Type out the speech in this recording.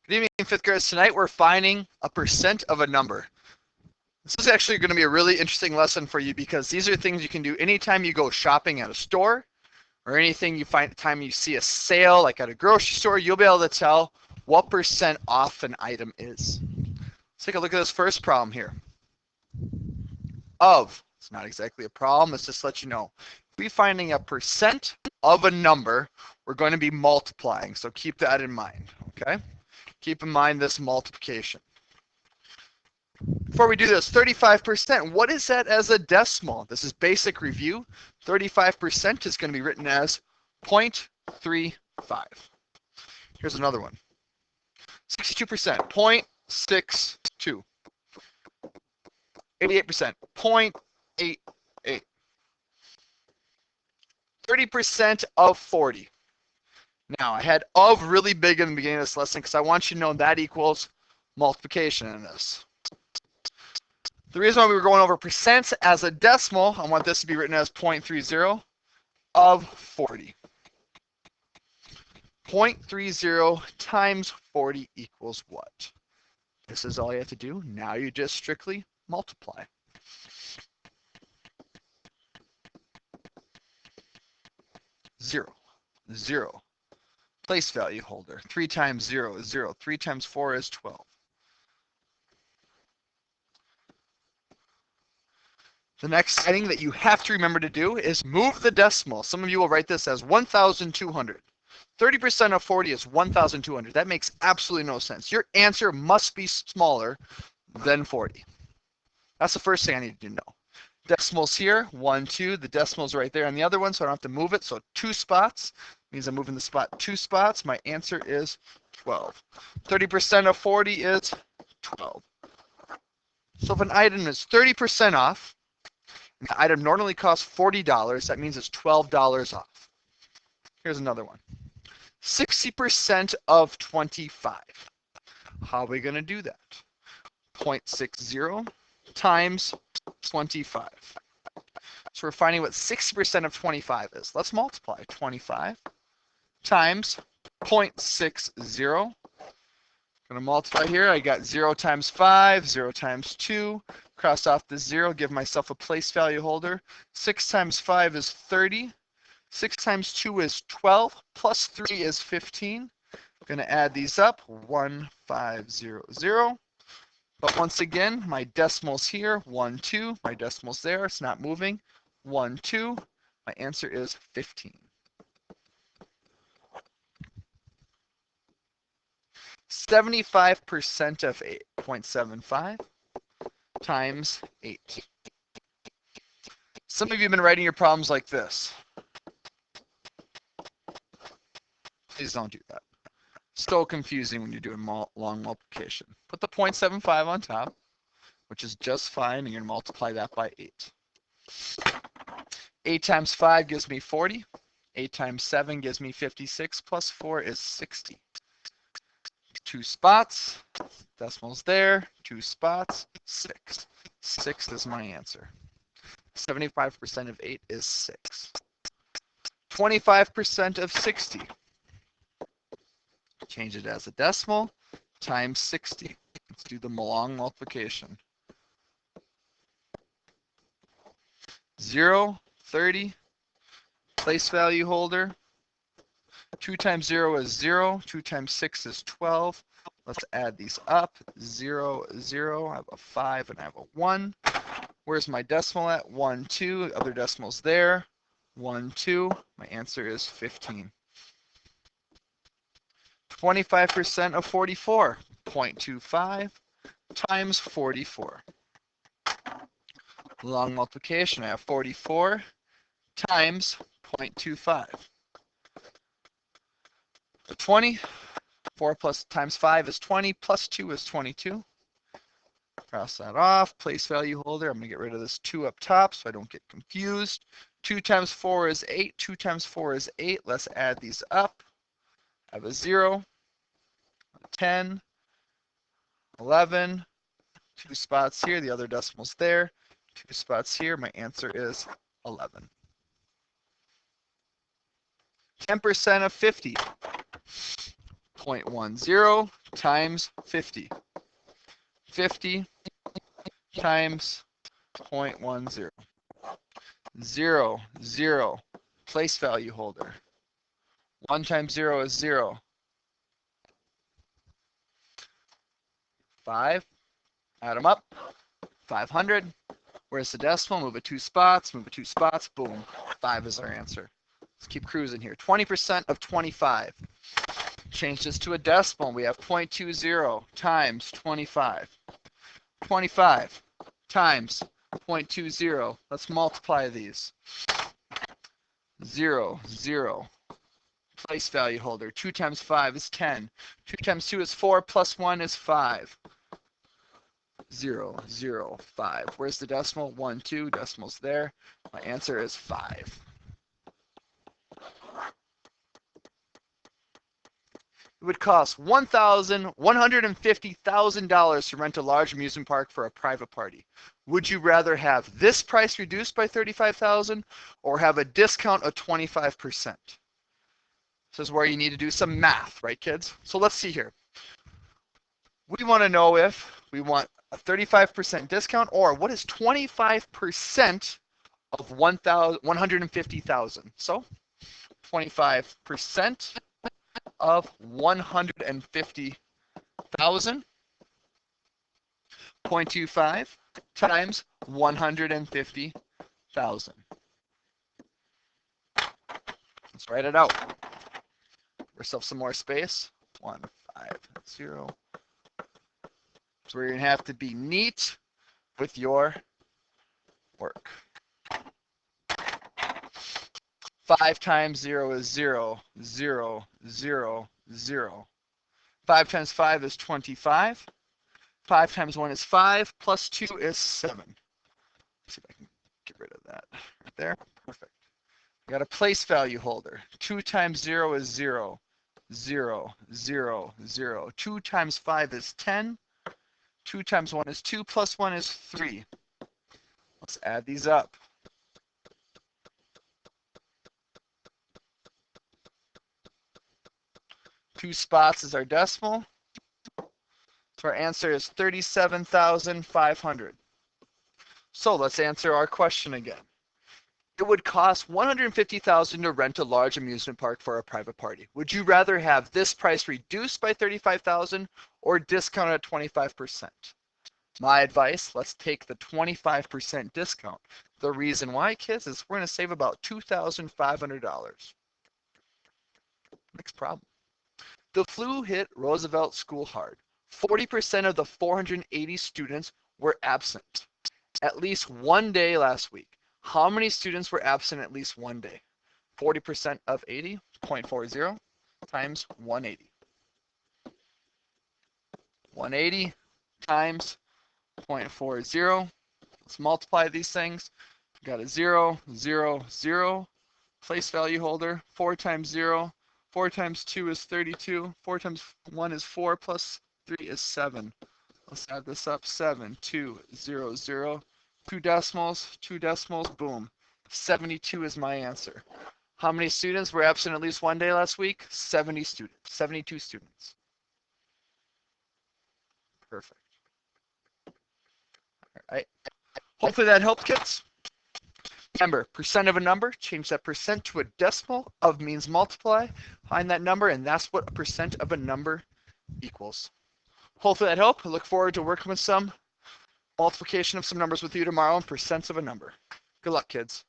Good evening, fifth graders. Tonight we're finding a percent of a number. This is actually going to be a really interesting lesson for you because these are things you can do anytime you go shopping at a store or anything you find time you see a sale like at a grocery store. You'll be able to tell what percent off an item is. Let's take a look at this first problem here. Of. It's not exactly a problem. It's just to let you know. If we're finding a percent of a number, we're going to be multiplying. So keep that in mind. Okay? Keep in mind this multiplication. Before we do this, 35%, what is that as a decimal? This is basic review. 35% is going to be written as 0.35. Here's another one. 62%, 0.62. 88%, 0.88. 30% of 40. Now, I had of really big in the beginning of this lesson because I want you to know that equals multiplication in this. The reason why we were going over percents as a decimal, I want this to be written as 0.30 of 40. 0.30 times 40 equals what? This is all you have to do. Now you just strictly multiply. Zero. Place value holder. 3 times 0 is 0. 3 times 4 is 12. The next thing that you have to remember to do is move the decimal. Some of you will write this as 1,200. 30% of 40 is 1,200. That makes absolutely no sense. Your answer must be smaller than 40. That's the first thing I need you to know. Decimals here, 1, 2. The decimal's right there on the other one, so I don't have to move it. So 2 spots means I'm moving the spot 2 spots. My answer is 12. 30% of 40 is 12. So if an item is 30% off, and the item normally costs $40, that means it's $12 off. Here's another one. 60% of 25. How are we going to do that? 0.60 times 25. So we're finding what 60% of 25 is. Let's multiply 25 times 0.60. Going to multiply here. I got 0 times 5, 0 times 2. Cross off the 0, give myself a place value holder. 6 times 5 is 30. 6 times 2 is 12. Plus 3 is 15. I'm going to add these up. 1500. But once again, my decimal's here. 1, 2. My decimal's there. It's not moving. 1, 2. My answer is 15. 75% of 8.75 times 8. Some of you have been writing your problems like this. Please don't do that. So confusing when you're doing long multiplication. Put the 0.75 on top, which is just fine, and you're going to multiply that by 8. 8 times 5 gives me 40. 8 times 7 gives me 56, plus 4 is 60. 2 spots, decimals there, 2 spots, 6. 6 is my answer. 75% of 8 is 6. 25% of 60. Change it as a decimal, times 60. Let's do the long multiplication. 0, 30, place value holder. 2 times 0 is 0. 2 times 6 is 12. Let's add these up. 0, 0. I have a 5 and I have a 1. Where's my decimal at? 1, 2. Other decimals there. 1, 2. My answer is 15. 25% of 44. 0.25 times 44. Long multiplication. I have 44 times 0.25. 20, 4 plus times 5 is 20, plus 2 is 22. Cross that off, place value holder. I'm going to get rid of this 2 up top so I don't get confused. 2 times 4 is 8, 2 times 4 is 8. Let's add these up. I have a 0, a 10, 11, 2 spots here, the other decimal's there, 2 spots here. My answer is 11. 10% of 50. 0.10 times 50. 50 times 0.10. 0, 0, place value holder. 1 times 0 is 0. 5, add them up, 500. Where's the decimal? Move it 2 spots, move it 2 spots, boom. 5 is our answer. Let's keep cruising here. 20% of 25. Change this to a decimal. We have 0.20 times 25. 25 times 0.20. Let's multiply these. 0, 0. Place value holder. 2 times 5 is 10. 2 times 2 is 4, plus 1 is 5. 0, 0, 5. Where's the decimal? 1, 2. Decimal's there. My answer is 5. It would cost $1,150,000 to rent a large amusement park for a private party. Would you rather have this price reduced by $35,000 or have a discount of 25%? This is where you need to do some math, right, kids? So let's see here. We want to know if we want a 35% discount or what is 25% of 150,000. So 25% of 150,000, 0.25 times 150,000. Let's write it out. Give ourselves some more space. 150. So we're going to have to be neat with your work. 5 times 0 is 0, 0, 0, 0. 5 times 5 is 25. 5 times 1 is 5, plus 2 is 7. Let's see if I can get rid of that right there. Perfect. We got a place value holder. 2 times 0 is 0, 0, 0, 0. 2 times 5 is 10. 2 times 1 is 2, plus 1 is 3. Let's add these up. Two spots is our decimal. So our answer is 37,500. So let's answer our question again. It would cost $150,000 to rent a large amusement park for a private party. Would you rather have this price reduced by $35,000 or discounted at 25%? My advice, let's take the 25% discount. The reason why, kids, is we're going to save about $2,500. Next problem. The flu hit Roosevelt School hard. 40% of the 480 students were absent at least one day last week. How many students were absent at least one day? 40% of 80, 0.40 times 180. 180 times 0.40. Let's multiply these things. We've got a 0, 0, 0. Place value holder. 4 times 0. 4 times 2 is 32. 4 times 1 is 4, plus 3 is 7. Let's add this up. 7, 2, 0, 0. 2 decimals, boom. 72 is my answer. How many students were absent at least one day last week? 70 students. 72 students. Perfect. All right. Hopefully that helped, kids. Remember, percent of a number, change that percent to a decimal. Of means multiply. Find that number, and that's what a percent of a number equals. Hopefully that helped. I look forward to working with some multiplication of some numbers with you tomorrow and percents of a number. Good luck, kids.